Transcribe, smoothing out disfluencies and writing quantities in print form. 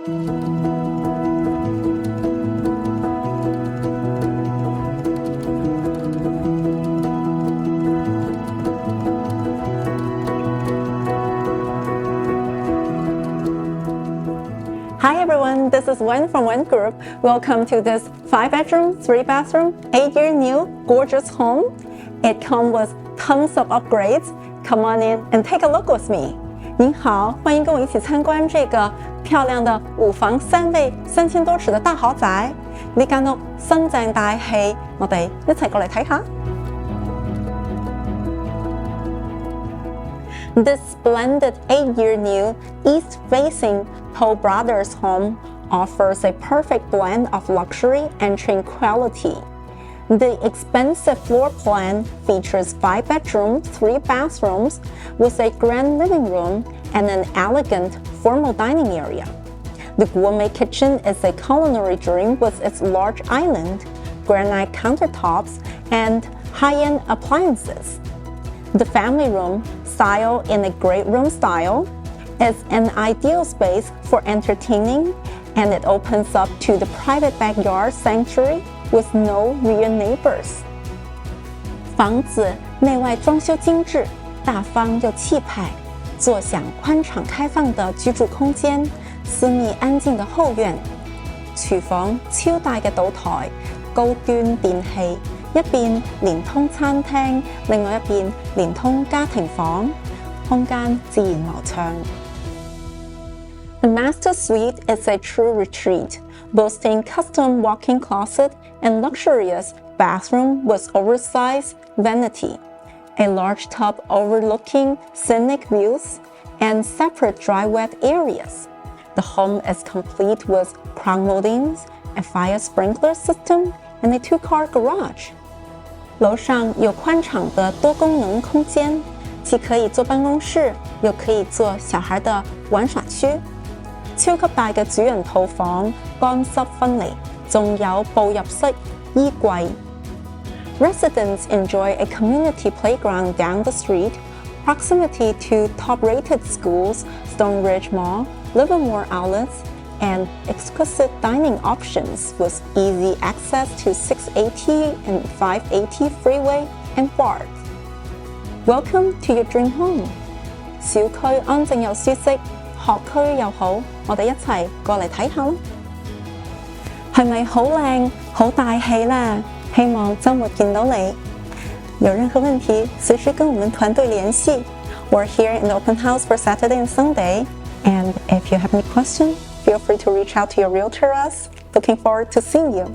Hi everyone, this is Wen from Wen Group. Welcome to this 5-bedroom, 3-bathroom, 8-year new gorgeous home. It comes with tons of upgrades. Come on in and take a look with me. 您好，欢迎跟我一起参观这个漂亮的5房3衛3000多尺的大豪宅。呢間屋新淨大氣，我哋一齊過嚟睇下。This splendid 8-year new east-facing Toll Brothers home offers a perfect blend of luxury and tranquility. The expansive floor plan features 5 bedrooms, 3 bathrooms, with a grand living room and an elegant formal dining area. The gourmet kitchen is a culinary dream with its large island, granite countertops, and high-end appliances. The family room, styled in a great room style, is an ideal space for entertaining, and it opens up to the private backyard sanctuary with no rear neighbors. 房子内外装修精致，大方又气派，坐享宽敞开放的居住空間，私密安靜嘅後院。廚房超大嘅島台，高端電器，一邊連通餐廳，另外一邊連通家庭房，空間自然流暢。The master suite is a true retreat, boasting custom walk-in closet and luxurious bathroom with oversize vanity, a large tub overlooking scenic views, and separate dry-wet areas. The home is complete with crown moldings, a fire sprinkler system, and a 2-car garage. 樓上有寬敞的多功能空間，既可以做辦公室，又可以做小孩的玩耍區。超級大嘅主人套房，乾濕分離，仲有步入式衣櫃。Residents enjoy a community playground down the street, proximity to top-rated schools, Stoneridge Mall, Livermore outlets, and exquisite dining options with easy access to 680 and 580 freeway and BART. Welcome to your dream home. 小區安靜又舒適，學區又好，我哋一齊過嚟睇下啦。係咪好靚、好大氣呢？希望週末見到你。有任何問題，隨時跟我們團隊聯繫。We're here in the open house for Saturday and Sunday. And if you have any questions, feel free to reach out to your realtor us. Looking forward to seeing you.